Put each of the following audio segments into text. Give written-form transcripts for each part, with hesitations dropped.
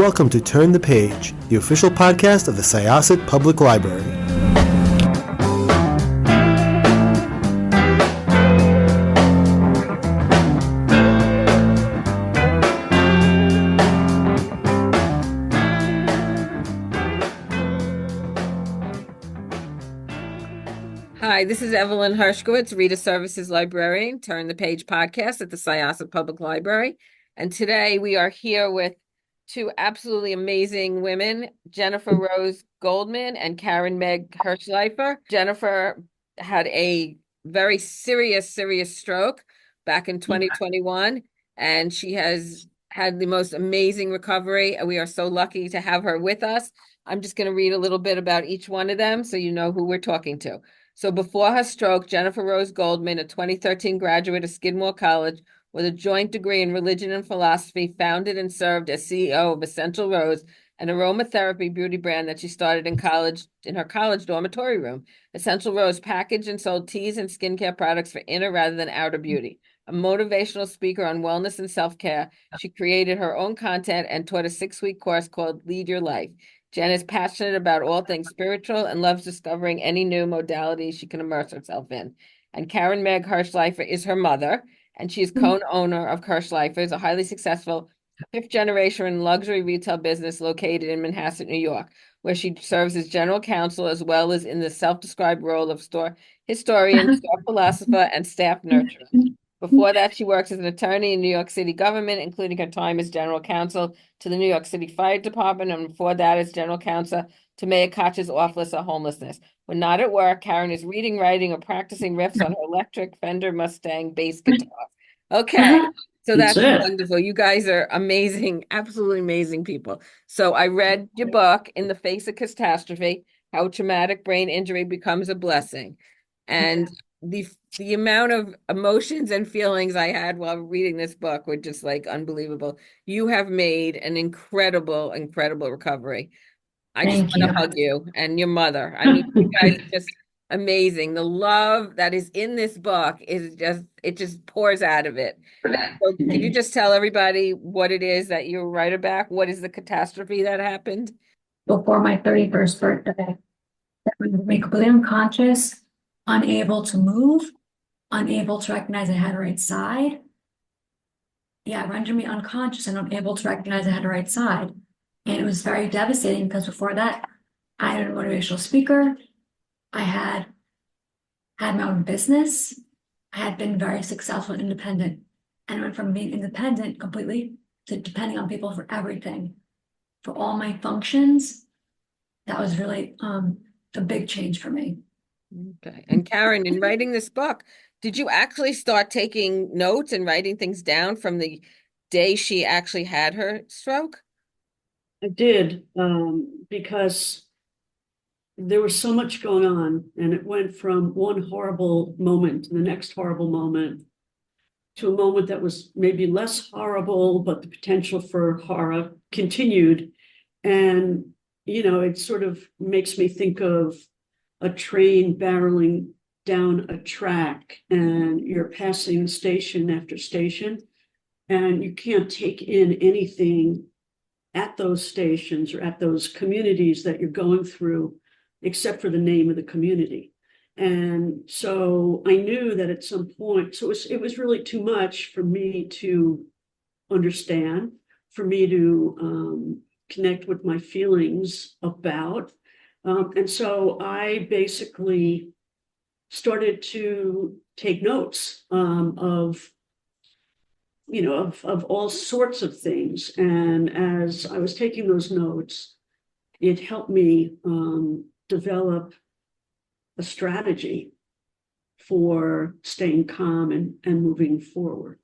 welcome to Turn the Page, the official podcast of the Syosset Public Library. Hi, this is Evelyn Hershkowitz, Reader Services Librarian, Turn the Page podcast at the Syosset Public Library. And today we are here with two absolutely amazing women, Jennifer Rose Goldman and Karen Meg Hirshleifer. Jennifer had a very serious stroke back in 2021, and she has had the most amazing recovery. We are so lucky to have her with us. I'm just going to read a little bit about each one of them so you know who we're talking to. So before her stroke, Jennifer Rose Goldman, a 2013 graduate of Skidmore College with a joint degree in religion and philosophy, founded and served as CEO of Essential Rose, an aromatherapy beauty brand that she started in her college dormitory room. Essential Rose packaged and sold teas and skincare products for inner rather than outer beauty. A motivational speaker on wellness and self-care, she created her own content and taught a 6-week course called Lead Your Life. Jenn is passionate about all things spiritual and loves discovering any new modalities she can immerse herself in. And Karen Meg Hirshleifer is her mother, and she is co-owner of Hirshleifer, a highly successful fifth-generation luxury retail business located in Manhasset, New York, where she serves as general counsel as well as in the self-described role of store historian, store philosopher, and staff nurturer. Before that, she works as an attorney in New York City government, including her time as general counsel to the New York City Fire Department, and before that as general counsel to Mayor Koch's Office of Homelessness. When not at work, Karen is reading, writing, or practicing riffs on her electric Fender Mustang bass guitar. Okay, so that's wonderful. You guys are amazing, absolutely amazing people. So I read your book, In the Face of Catastrophe, How Traumatic Brain Injury Becomes a Blessing. And the amount of emotions and feelings I had while reading this book were just like unbelievable. You have made an incredible recovery. I just want to hug you and your mother. I mean, you guys are just amazing. The love that is in this book it just pours out of it. So can you just tell everybody what it is that you write about? What is the catastrophe that happened? Before my 31st birthday, that would make me completely unconscious, unable to move, unable to recognize I had a right side. Yeah, it rendered me unconscious and unable to recognize I had a right side. And it was very devastating because before that, I had a motivational speaker. I had my own business. I had been very successful and independent. And I went from being independent completely to depending on people for everything. For all my functions, that was really a big change for me. Okay. And Karen, in writing this book, did you actually start taking notes and writing things down from the day she actually had her stroke? I did, because there was so much going on, and it went from one horrible moment to the next horrible moment to a moment that was maybe less horrible, but the potential for horror continued. And, it sort of makes me think of a train barreling down a track, and you're passing station after station, and you can't take in anything at those stations or at those communities that you're going through, except for the name of the community. And so I knew that at some point, so it was really too much for me to understand, for me to connect with my feelings about. And so I basically started to take notes of all sorts of things. And as I was taking those notes, it helped me develop a strategy for staying calm and moving forward.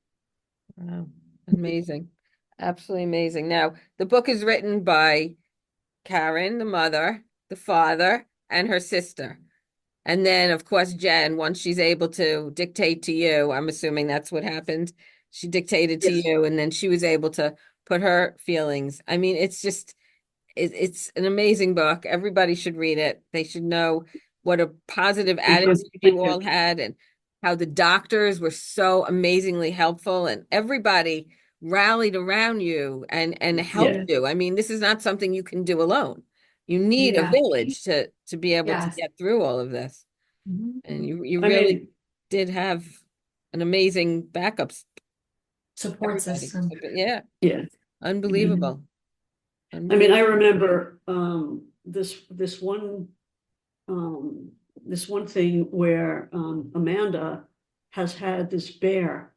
Wow, amazing. Absolutely amazing. Now, the book is written by Karen, the mother, the father, and her sister. And then, of course, Jenn, once she's able to dictate to you, I'm assuming that's what happened. She dictated to you, and then she was able to put her feelings. I mean, it's an amazing book. Everybody should read it. They should know what a positive attitude you all had and how the doctors were so amazingly helpful. And everybody rallied around you and Yeah. helped you. I mean, this is not something you can do alone. You need a Yeah. village to be able to Yes. get through all of this. Mhm. And you I really mean, did have an amazing backups, Support everybody. system. But yeah, yeah. unbelievable. I mean, Unbelievable. I remember this one thing where Amanda has had this bear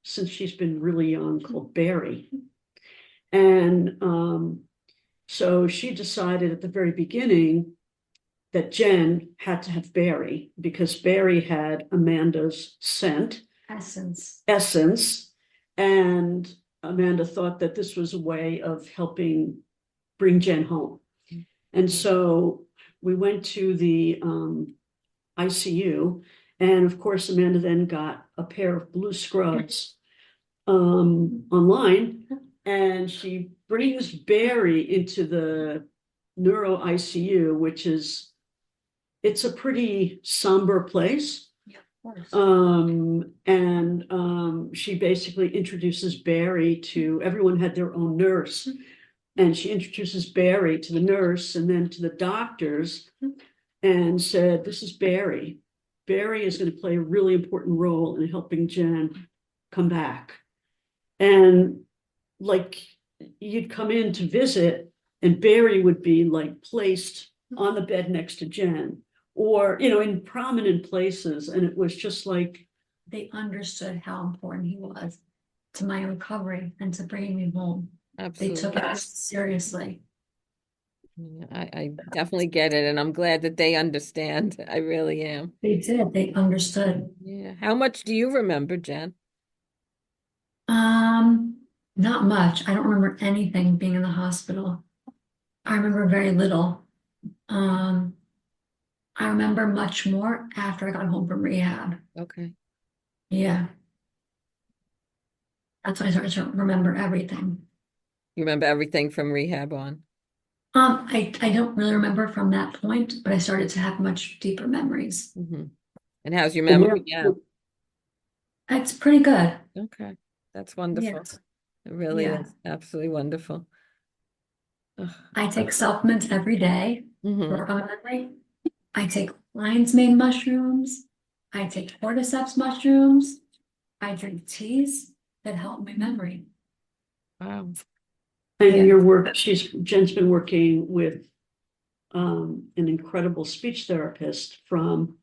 since she's been really young called Barry. And so she decided at the very beginning that Jenn had to have Barry because Barry had Amanda's scent essence, and Amanda thought that this was a way of helping bring Jenn home. And so we went to the ICU, and of course, Amanda then got a pair of blue scrubs online, and she brings Barry into the neuro ICU, which is, it's a pretty somber place. Yeah, of course. And she basically introduces Barry to, everyone had their own nurse. And she introduces Barry to the nurse and then to the doctors and said, this is Barry. Barry is going to play a really important role in helping Jenn come back. And like, you'd come in to visit and Barry would be like placed on the bed next to Jenn, or, you know, in prominent places. And it was just like, They understood how important he was to my recovery and to bringing me home. They took Absolutely. it seriously. Yeah, I definitely get it, and I'm glad that they understand. I really am. They did, they understood. Yeah. How much do you remember, Jen? Not much. I don't remember anything being in the hospital. I remember very little. Um, I remember much more after I got home from rehab. Okay. Yeah. That's when I started to remember everything. You remember everything from rehab on? I don't really remember from that point, but I started to have much deeper memories. Hmm. And how's your well, memory now? It's pretty good. Okay. That's wonderful. Yes. It really Yeah. is absolutely wonderful. I take supplements every day to Mm-hmm. work on my memory. I take lion's mane mushrooms. I take cordyceps mushrooms. I drink teas that help my memory. Wow. and Yeah. your work, Jen's been working with an incredible speech therapist from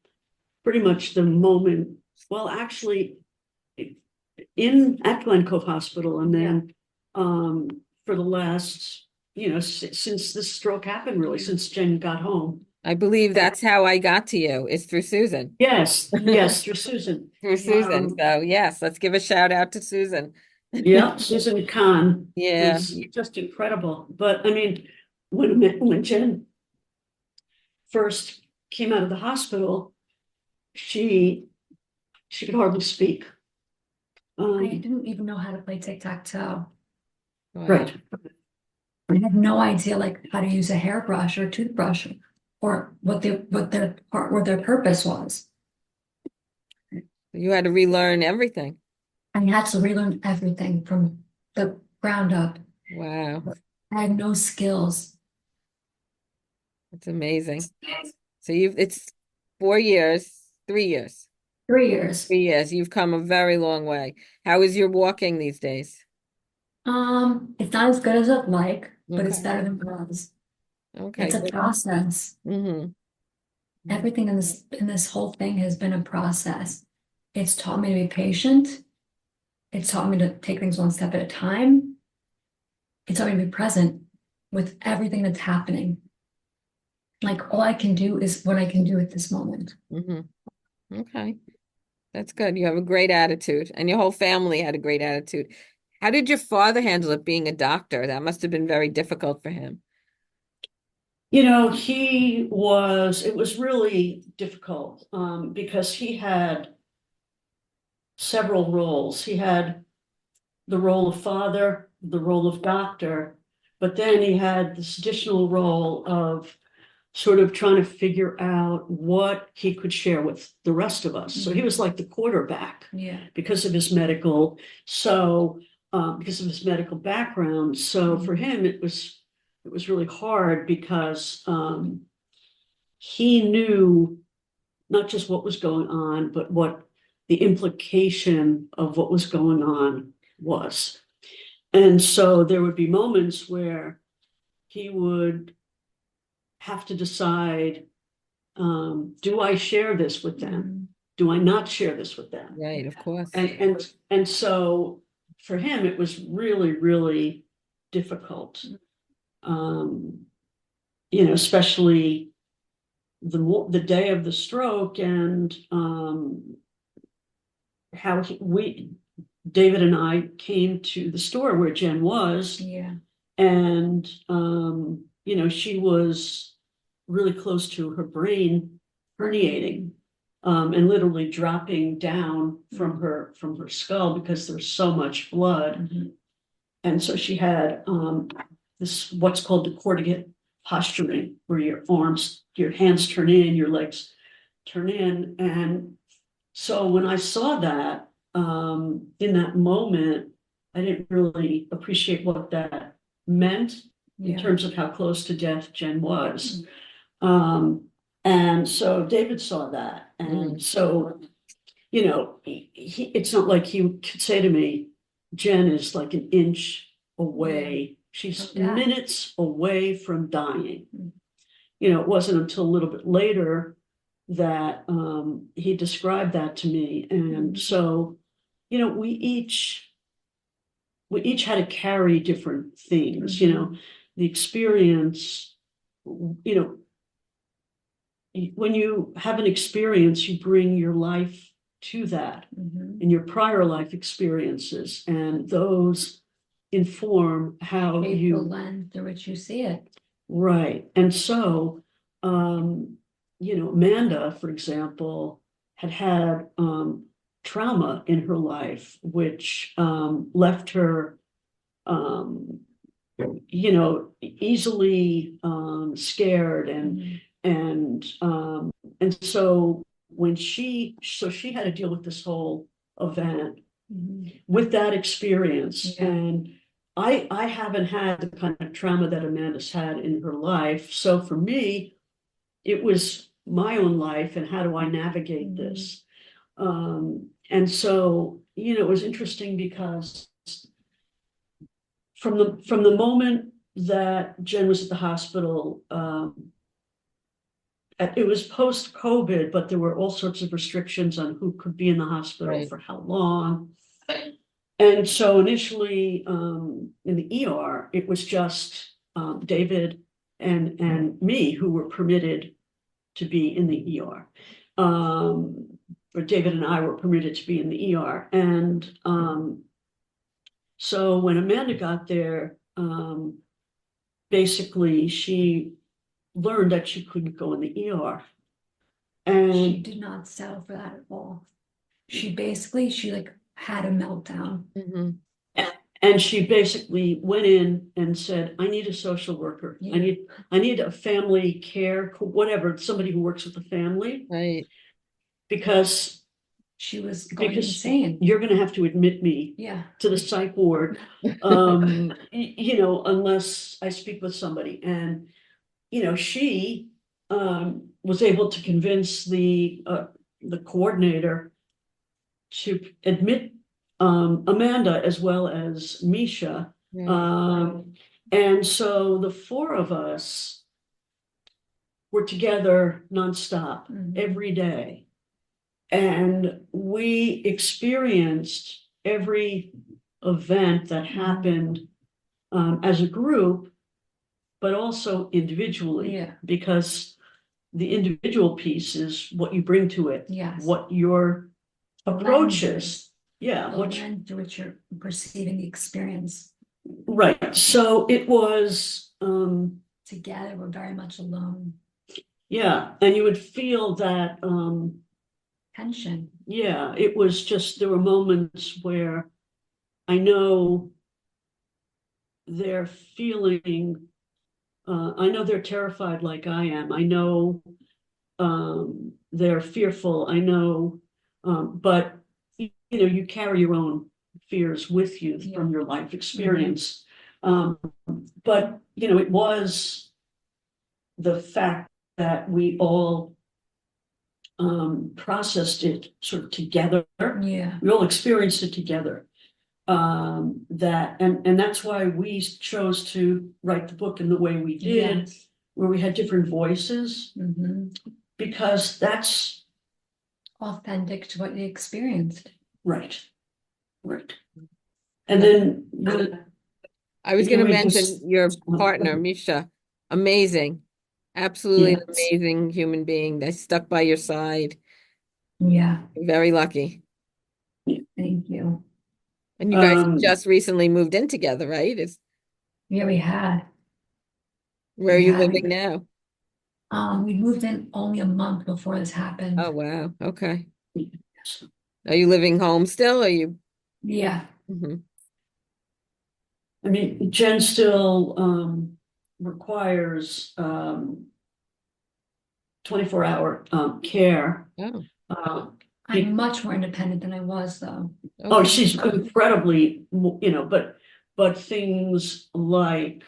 pretty much the moment, well, actually at Glen Cove Hospital, and then for the last, you know, since this stroke happened, really, since Jenn got home. I believe that's how I got to you, is through Susan. Yes, yes, through Susan. Through Susan. Um, So yes, let's give a shout out to Susan. Yeah, Susan Kahn Yeah. was just incredible. But I mean, when Jenn first came out of the hospital, she could hardly speak. I didn't even know how to play tic-tac-toe. Wow. Right. I had no idea like how to use a hairbrush or toothbrush or what their purpose was. You had to relearn everything. I had to relearn everything from the ground up. Wow. I had no skills. That's amazing. So it's 4 years, 3 years. 3 years. 3 years. You've come a very long way. How is your walking these days? It's not as good as I'd like, but it's Okay. better than it was. Okay. It's a process. Mm-hmm. Everything in this whole thing has been a process. It's taught me to be patient. It's taught me to take things one step at a time. It's taught me to be present with everything that's happening. Like all I can do is what I can do at this moment. Mm-hmm. Okay. That's good. You have a great attitude, and your whole family had a great attitude. How did your father handle it being a doctor? That must have been very difficult for him. You know, it was really difficult because he had several roles. He had the role of father, the role of doctor, but then he had this additional role of sort of trying to figure out what he could share with the rest of us. So he was like the quarterback Yeah. because of his medical. So because of his medical background. So for him, it was really hard because he knew not just what was going on, but what the implication of what was going on was. And so there would be moments where he would have to decide, do I share this with them? Do I not share this with them? Right, of course. And so for him, it was really, really difficult. Especially the day of the stroke, and how David and I came to the store where Jenn was. Yeah. And she was really close to her brain herniating, and literally dropping down from her skull because there's so much blood. And so she had this what's called decorticate posturing, where your hands turn in, your legs turn in. And so when I saw that, in that moment, I didn't really appreciate what that meant in terms of how close to death Jenn was. And so David saw that. And so, it's not like he could say to me, Jenn is like an inch away. She's minutes away from dying. It wasn't until a little bit later that he described that to me. And so, we each had to carry different things. The experience, when you have an experience, you bring your life to that, and your prior life experiences, and those inform how Shape you the lens through which you see it. Right. And so, Amanda, for example, had trauma in her life, which left her, easily scared, and so she had to deal with this whole event with that experience. And I haven't had the kind of trauma that Amanda's had in her life. So for me, it was my own life and how do I navigate this? And so, it was interesting because from the moment that Jenn was at the hospital, it was post-COVID, but there were all sorts of restrictions on who could be in the hospital for how long. And so initially, in the ER, it was just David and me who were permitted to be in the ER. Or David and I were permitted to be in the ER. And so when Amanda got there, basically she learned that she couldn't go in the ER. And she did not settle for that at all. She had a meltdown. And she basically went in and said, I need a social worker. I need a family care, whatever, somebody who works with the family. Right. Because she was going insane. You're going to have to admit me to the psych ward, unless I speak with somebody. And, she was able to convince the coordinator to admit Amanda as well as Misha. And so the four of us were together nonstop every day. And we experienced every event that happened as a group, but also individually, because the individual piece is what you bring to it, what your approach is. Lens through which you're perceiving the experience. Right. So it was together, we're very much alone. Yeah. And you would feel that tension. Yeah, it was just, there were moments where I know they're feeling, I know they're terrified like I am. I know they're fearful. I know, but you carry your own fears with you Yeah. from your life experience. But, you know, it was the fact that we all processed it sort of together. Yeah. We all experienced it together. And that's why we chose to write the book in the way we did, Yes. where we had different voices, because that's Authentic to what you experienced. right. And then I was You going to would mention just- your partner, Misha. Amazing. Absolutely an Yes. amazing human being that stuck by your side. Yeah. Very lucky. Thank you. And you guys Um, just recently moved in together, right? Yeah, we had. Where are you Yeah. living now? We moved in only a month before this happened. Oh, wow. Okay. Are you living home still? Or you? Yeah. Mhm. I mean, Jen still requires 24-hour care. Oh, I'm much more independent than I was, though. Oh, okay. she's incredibly, you know, but things like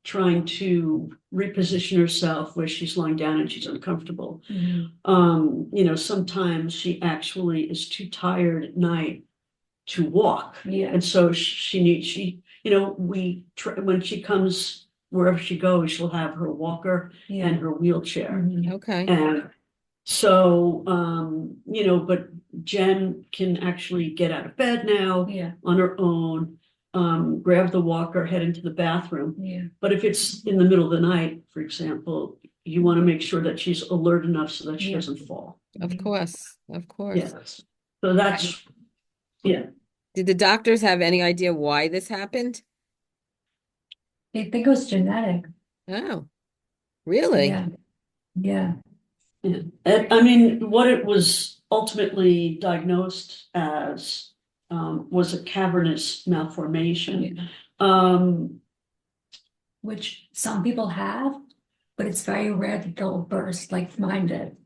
trying to reposition herself where she's lying down and she's uncomfortable. You know, sometimes she actually is too tired at night to walk. Yeah. And so you know, when she comes, wherever she goes, she'll have her walker Yeah. and her wheelchair. Okay. And so, you know, but Jen can actually get out of bed now Yeah. on her own, grab the walker, head into the bathroom. Yeah. But if it's in the middle of the night, for example, you want to make sure that she's alert enough so that she Yeah. doesn't fall. Of course. Of course. Yes. So that's, yeah. Did the doctors have any idea why this happened? I think it was genetic. Oh, really? Yeah. Yeah. Yeah. I mean, what it was ultimately diagnosed as was a cavernous malformation. Yeah. Which some people have, but it's very rare that they'll burst like mine did.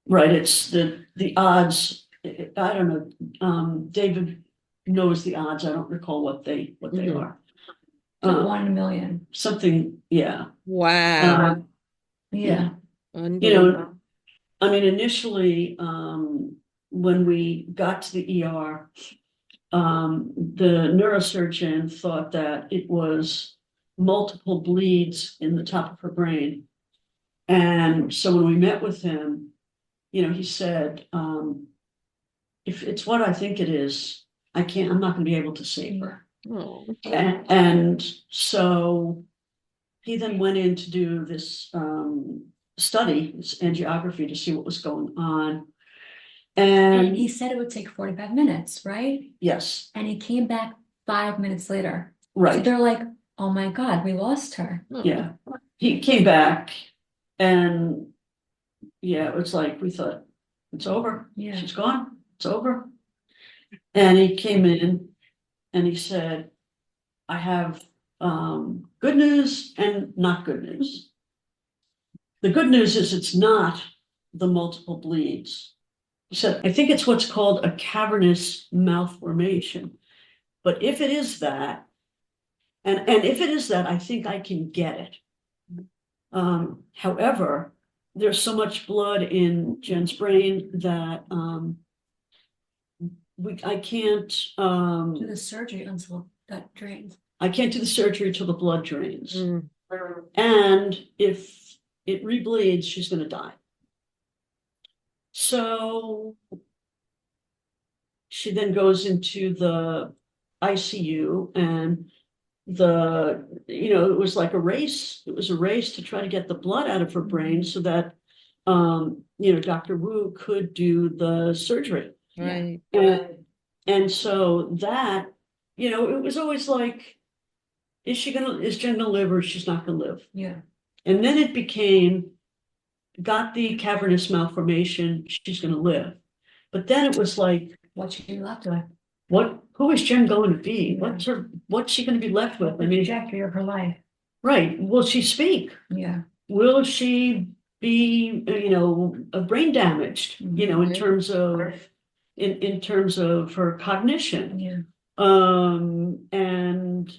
Right, it's the odds, I don't know, David knows the odds, I don't recall what they Mhm. are. It's like 1 in a million. Something, yeah. Wow. Yeah. You Unbelievable. know, I mean, initially, when we got to the ER, the neurosurgeon thought that it was multiple bleeds in the top of her brain. And so when we met with him, you know, he said, if it's what I think it is, I'm not gonna be able to save her. Oh, And so he then went in to do this study, this angiography to see what was going on. And he And said it would take 45 minutes, right? yes, And he came back 5 minutes later. So right, they're like, oh my God, we lost her. oh. yeah. He came back and yeah, it was like, we thought, it's over. Yeah. She's gone, it's over. And he came in and he said, I have good news and not good news. The good news is it's not the multiple bleeds. He said, I think it's what's called a cavernous malformation. But if it is that, and if it is that, I think I can get it. However, there's so much blood in Jen's brain that I can't Do the surgery until that drains. I can't do the surgery till the blood drains. Mm. And if it rebleeds, she's gonna die. So she then goes into the ICU and it was like a race. It was a race to try to get the blood out of her brain so that Dr. Wu could do the surgery. Right. And so that, it was always like, is Jen gonna live or she's not gonna live? Yeah. And then it got the cavernous malformation, she's gonna live. But then it was like, What should be left with? who is Jen going to be? Yeah. What's she gonna be left with? The trajectory of her life. Right, will she speak? Yeah. Will she be, brain damaged, in Right. terms of in terms of her cognition. Yeah. And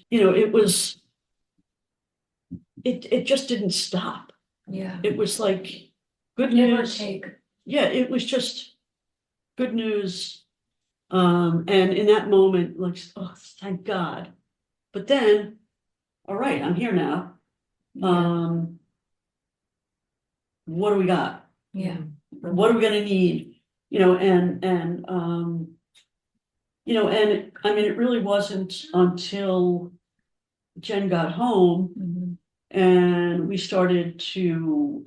it just didn't stop. Yeah. It was like good Give or news. take. Yeah, it was just good news. And in that moment, like, oh, thank God. But then, all right, I'm here now. What do we got? Yeah. What are we gonna need? And I mean, it really wasn't until Jen got home Mhm. and we started to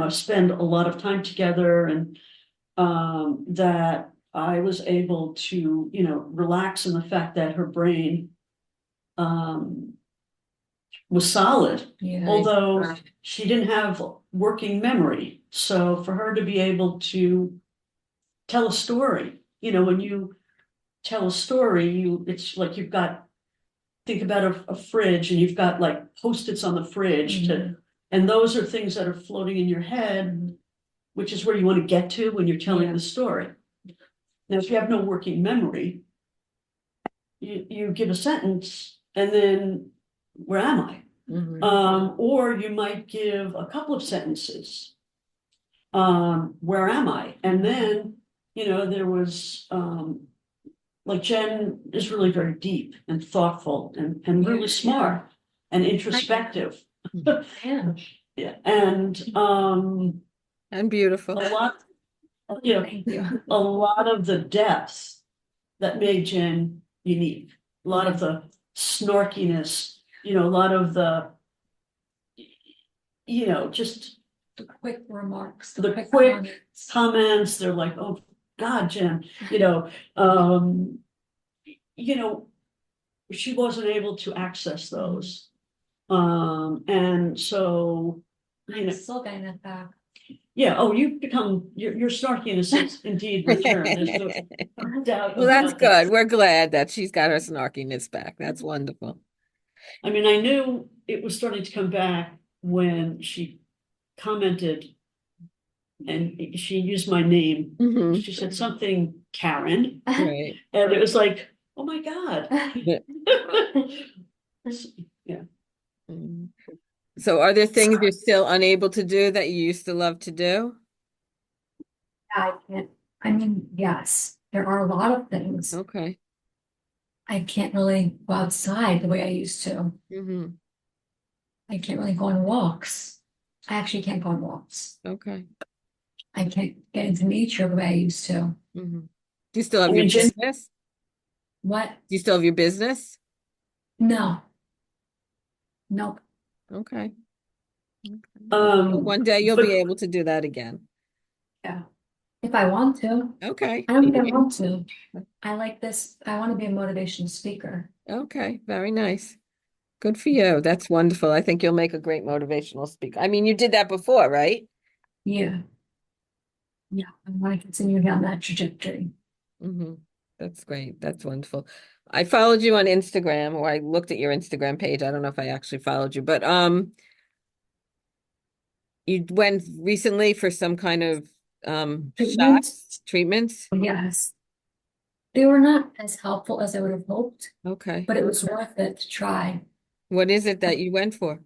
spend a lot of time together, and that I was able to, relax in the fact that her brain was solid, Yeah. although she didn't have working memory. So for her to be able to tell a story, when you tell a story, it's like think about a fridge, and you've got like Post-its on the fridge and those are things that are floating in your head, which is where you want to get to when you're telling the story. Now, if you have no working memory, you give a sentence and then, where am I? Or you might give a couple of sentences. Where am I? And then, there was, like Jen is really very deep and thoughtful and really smart and introspective. Yeah. Yeah, and beautiful. a lot, Thank you. a lot of the depth that made Jen unique, a lot of the snarkiness, a lot of the, just The quick remarks, the quick quick comments. comments. They're like, oh God, Jen, she wasn't able to access those. And so, I'm still getting that back. yeah, oh, you've become, your snarkiness is indeed returned. There's no doubt Well, that's about that. good. We're glad that she's got her snarkiness back. That's wonderful. I mean, I knew it was starting to come back when she commented and she used my name. Mhm. She said something, Karen, Right. and it was like, oh my God. Yeah. Yeah. Mm. So are there things you're still unable to do that you used to love to do? I can't, I mean, yes, there are a lot of things. Okay. I can't really go outside the way I used to. Mm-hmm. I can't really go on walks. I actually can't go on walks. Okay. I can't get into nature the way I used to. Mm-hmm. Do you still have I your mean, Jen, business? What? Do you still have your business? No. Nope. Okay. Well, one day you'll but be able to do that again. Yeah. If I want to. Okay. I don't think I want to. I like this. I want to be a motivational speaker. Okay. Very nice. Good for you. That's wonderful. I think you'll make a great motivational speaker. I mean, you did that before, right? Yeah. Yeah. I want to continue down that trajectory. Mm-hmm. That's great. That's wonderful. I followed you on Instagram, or I looked at your Instagram page. I don't know if I actually followed you, but you went recently for some kind of Treatments? treatments. Yes. They were not as helpful as I would have hoped, Okay. but it was worth it to try. What is it that you went for?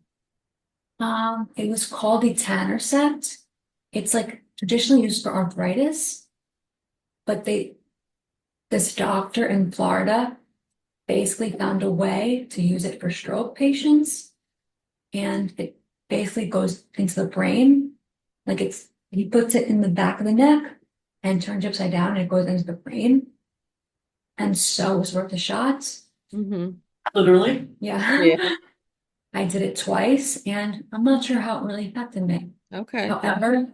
It was called the Tanarsect. It's like traditionally used for arthritis, but this doctor in Florida basically found a way to use it for stroke patients. And it basically goes into the brain. Like he puts it in the back of the neck and turns it upside down and it goes into the brain. And so it was worth the shots. Mm-hmm. literally, Yeah. Yeah. I did it twice and I'm not sure how it really affected me. Okay. However,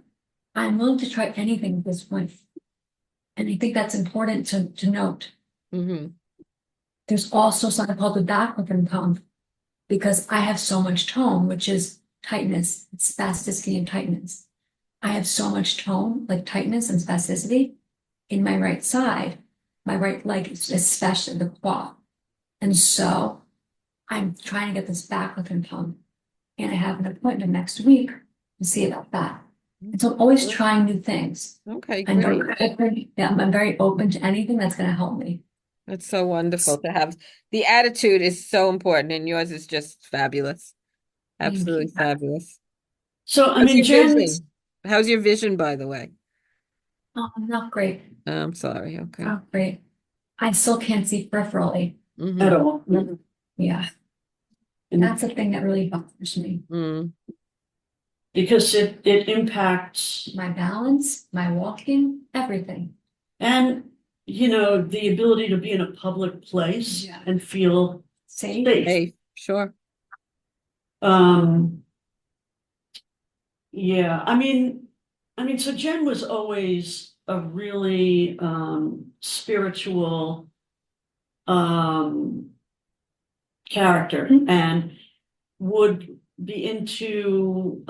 I'm willing to try anything at this point. And I think that's important to note. Mm-hmm. There's also something called the backward pump because I have so much tone, which is tightness, it's spasticity and tightness. I have so much tone, like tightness and spasticity in my right side, my right leg, especially the quad. And so I'm trying to get this backward pump. And I have an appointment next week to see about that. And so I'm always trying new things. Okay, I'm great. very open, yeah, I'm very open to anything that's gonna help me. That's so wonderful to have. The attitude is so important, and yours is just fabulous. Thank Absolutely you. fabulous. So, I How's mean, your Jen, vision? How's your vision, by the way? Oh, not great, I'm sorry. Okay. not great. I still can't see peripherally. at Mm-hmm. all. Yeah, And that's the thing that really bothers me. Mm. because it impacts, My balance, my walking, everything. and, you know, the ability to be in a public place Yeah. and feel Safe. safe. Hey, sure. Um, yeah, so Jen was always a really, spiritual, um, character and would be into,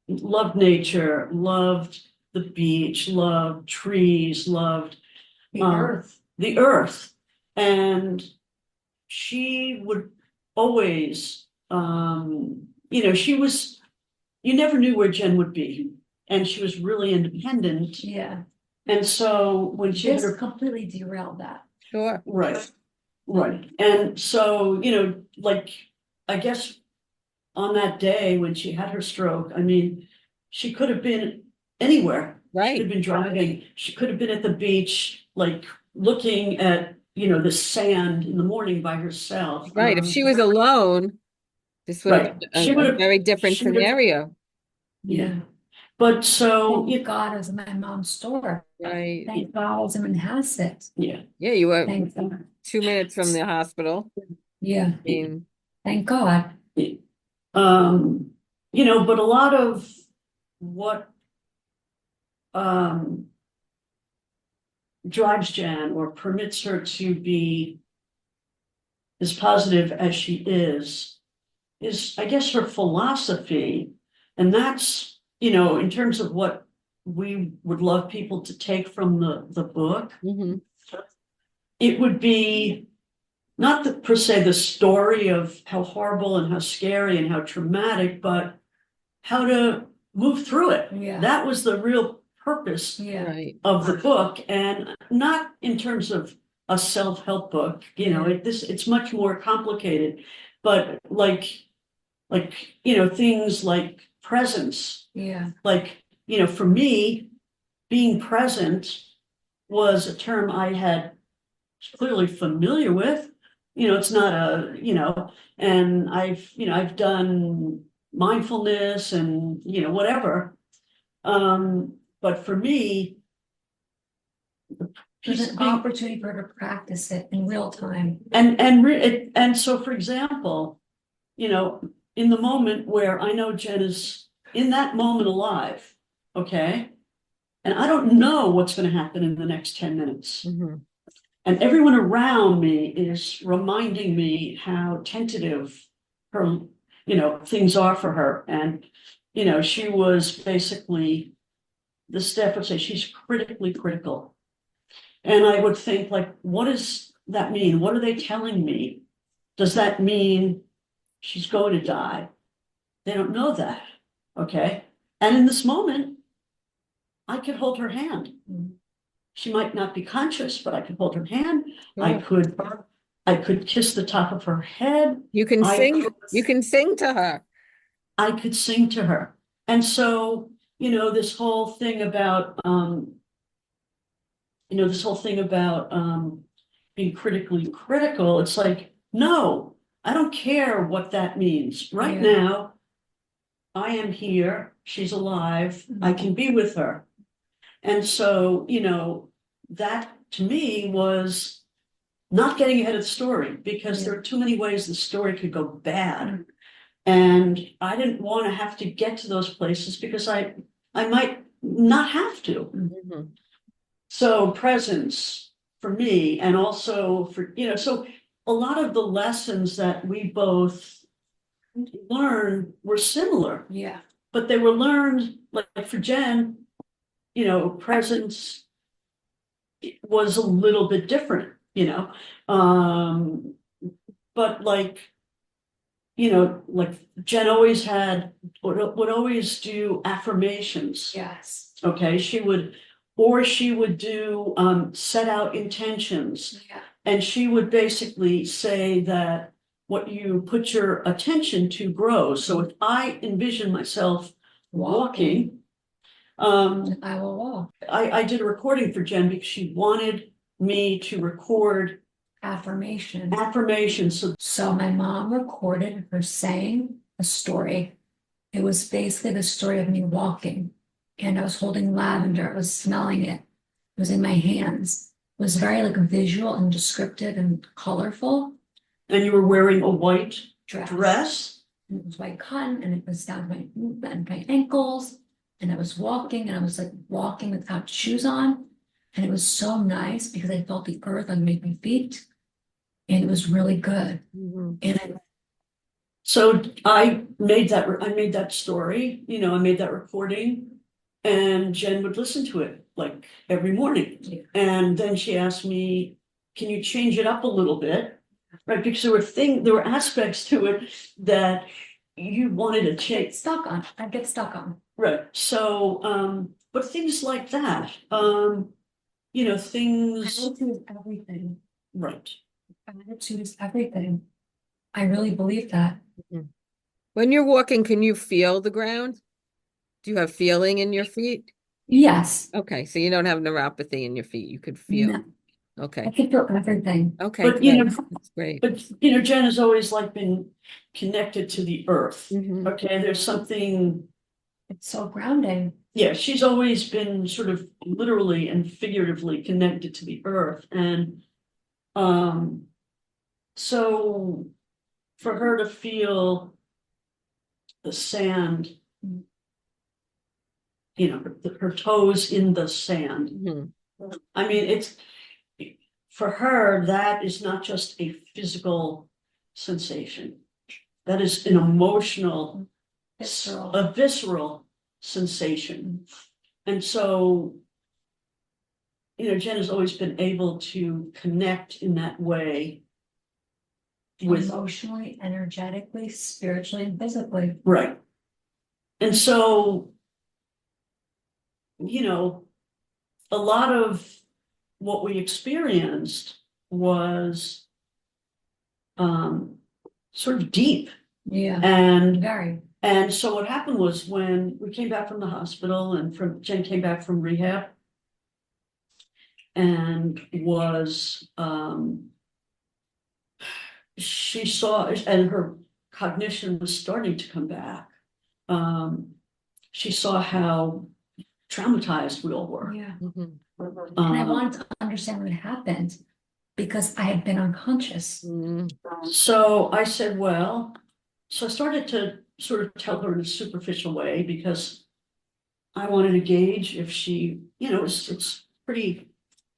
loved nature, loved the beach, loved trees, loved The earth. the earth. And she would always, you never knew where Jen would be. And she was really independent. Yeah. And so when she had This her, completely derailed that. Sure. right, right. And so, like, I guess on that day when she had her stroke, I mean, she could have been anywhere. She could Right. have been driving, she could have been at the beach, like looking at, the sand in the morning by herself. Right. If she was alone, this would have Right, been she a would have, very different she would have, scenario. yeah. But so, Thank God it was my mom's store. Right. Thank God I was in Manhasset. yeah, Yeah, you were Thank God. 2 minutes from the hospital. Yeah, I mean, thank God. um, but a lot of what, um, drives Jan or permits her to be as positive as she is, I guess, her philosophy. And that's, in terms of what we would love people to take from the book, mhm. it would be not the, per se the story of how horrible and how scary and how traumatic, but how to move through it. Yeah. That was the real purpose Yeah. Right. of the book, and not in terms of a self-help book, it's much more complicated, but things like presence, Yeah. like, for me, being present was a term I had clearly familiar with. It's not and I've done mindfulness and, whatever. But for me, There's piece an of being, opportunity for her to practice it in real time. and so, for example, in the moment where I know Jen is in that moment alive, okay? And I don't know what's gonna happen in the next 10 minutes. Mhm. And everyone around me is reminding me how tentative her, things are for her. And, she was basically, the staff would say she's critically critical. And I would think, like, what does that mean? What are they telling me? Does that mean she's going to die? They don't know that, okay? And in this moment, I could hold her hand. She might not be conscious, but I could hold her hand. I Sure. could kiss the top of her head. You can I sing, could- you can sing to her. I could sing to her. And so, this whole thing about, being critically critical, it's like, no, I don't care what that means. Right Yeah. now, I am here, she's alive, I can be with her. And so, that to me was not getting ahead of the story, because there are too many ways the story could go bad. And I didn't want to have to get to those places because I might not have to. Mhm. So presence for me, and also for, so a lot of the lessons that we both learned were similar, Yeah. but they were learned, like for Jen, presence was a little bit different, but like, like Jen always would always do affirmations. Yes. Okay, she would do set out intentions. Yeah. And she would basically say that what you put your attention to grows. So if I envision myself walking, I will walk. I did a recording for Jen because she wanted me to record Affirmations. So So my mom recorded her saying a story. It was basically the story of me walking, and I was holding lavender. I was smelling it. It was in my hands. It was very like visual and descriptive and colorful. and you were wearing a white Dress. dress. And it was white cotton, and it was down to my ankles. And I was walking, and I was like walking without shoes on. And it was so nice because I felt the earth underneath my feet. And it was really good. Mhm. And So I made that story, I made that recording, and Jen would listen to it like every morning. Yeah. And then she asked me, can you change it up a little bit? Right, because there were aspects to it that you wanted to change. I'd get stuck on. Right, so, but things like that, things, Attitude is everything. right. Attitude is everything. I really believe that. When you're walking, can you feel the ground? Do you have feeling in your feet? Yes. Okay, so you don't have neuropathy in your feet. You could feel. No, I Okay. can feel everything. Okay, But, good. That's great. But, Jen has always like been connected to the earth. Mhm. Okay, there's something, It's so grounding. yeah, she's always been sort of literally and figuratively connected to the earth. And so for her to feel the sand, her toes in the sand. Mhm. I mean, for her, that is not just a physical sensation. That is an emotional, Visceral. a visceral sensation. And so, Jen has always been able to connect in that way with, Emotionally, energetically, spiritually, and physically. right. And so, a lot of what we experienced was sort of deep. Yeah. And Very. And so what happened was when we came back from the hospital and Jen came back from rehab and she saw, and her cognition was starting to come back. She saw how traumatized we all were. Yeah. Mhm. And I wanted to understand what happened because I had been unconscious. Mhm. So I said, so I started to sort of tell her in a superficial way because I wanted to gauge if she, it's pretty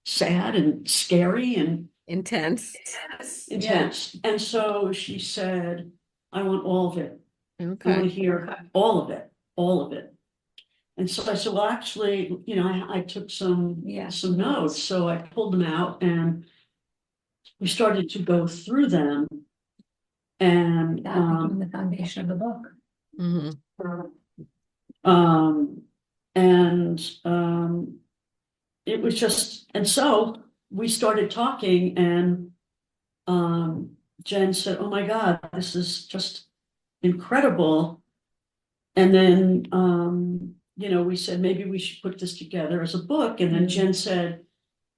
sad and scary and Intense. intense. And so she said, I want all of it. I want to Okay. hear all of it, all of it. And so I said, well, actually, I took some notes. So I pulled them out and we started to go through them. And That became the foundation of the book. Mhm. It was just, and so we started talking and Jen said, oh my God, this is just incredible. And then, we said, maybe we should put this together as a book. And then Jen said,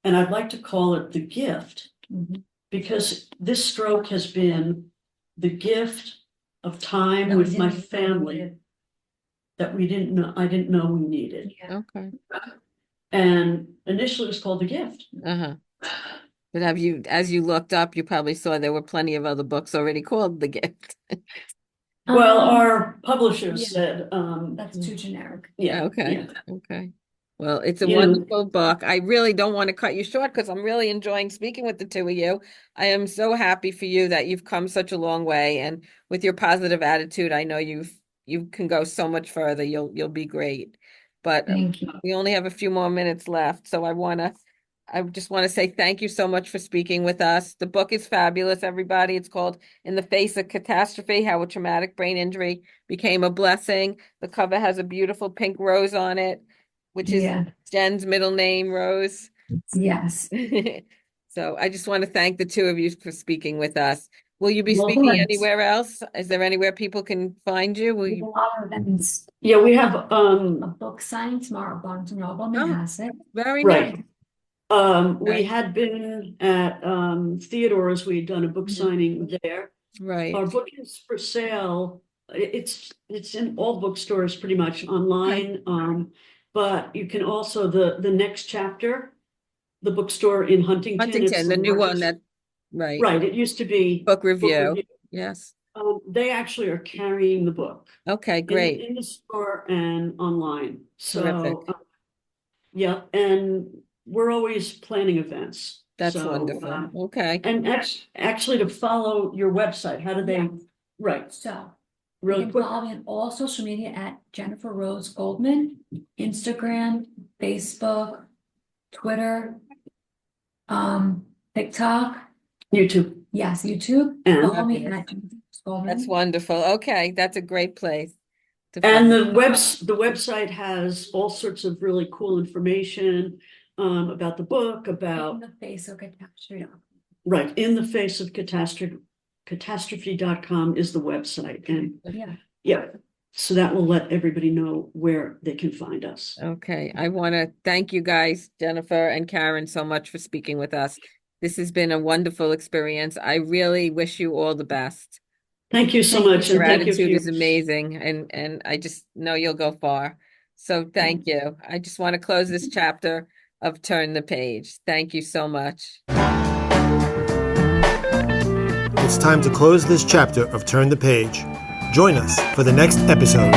and I'd like to call it The Gift, because this stroke has been the gift of time with my family that I didn't know we needed. Okay. And initially it was called The Gift. Uh-huh. But as you looked up, you probably saw there were plenty of other books already called The Gift. Well, our publishers said, that's too generic. Yeah. Okay. Yeah. Okay. Well, it's a You know- wonderful book. I really don't want to cut you short because I'm really enjoying speaking with the two of you. I am so happy for you that you've come such a long way, and with your positive attitude, I know you can go so much further. You'll be great. But Thank you. we only have a few more minutes left, so I want to I just want to say thank you so much for speaking with us. The book is fabulous, everybody. It's called In the Face of Catastrophe, How a Traumatic Brain Injury Became a Blessing. The cover has a beautiful pink rose on it, which is Yeah, Jen's middle name, Rose. yes. So I just want to thank the two of you for speaking with us. Will you be Well, speaking thanks. anywhere else? Is there anywhere people can find you? Will A you? lot of events. Yeah, we have, A book signing tomorrow, Barnes and Noble, Oh, Manhasset. very right. nice. We Okay. had been at Theodore's, we had done a book signing there. Right. Our book is for sale. It's in all bookstores pretty much online. But you can also, the next chapter, the bookstore in Huntington. It's Huntington, the new one largest- that, right. Right, it used to be Book review. Review. Yes. They actually are carrying the book Okay, great. in the store and online. Terrific. So, yeah, and we're always planning events. That's So, wonderful. Okay. and actually to follow your website, how do they, Yeah. right, So you really can quick? follow me on all social media at Jennifer Rose Goldman, Instagram, Facebook, Twitter, TikTok, YouTube. yes, YouTube. And- Follow me Fabulous. at Jennifer Rose That's Goldman. wonderful. Okay, that's a great place to And find. the website has all sorts of really cool information about the book, In about, the face of catastrophe. right, in the face of catastrophe.com is the website. And Yeah. yeah, so that will let everybody know where they can find us. Okay, I want to thank you guys, Jennifer and Karen, so much for speaking with us. This has been a wonderful experience. I really wish you all the best. Thank you so Thank you. much. And Your thank you for attitude your, is amazing, and I just know you'll go far. So thank you. I just want to close this chapter of Turn the Page. Thank you so much. It's time to close this chapter of Turn the Page. Join us for the next episode.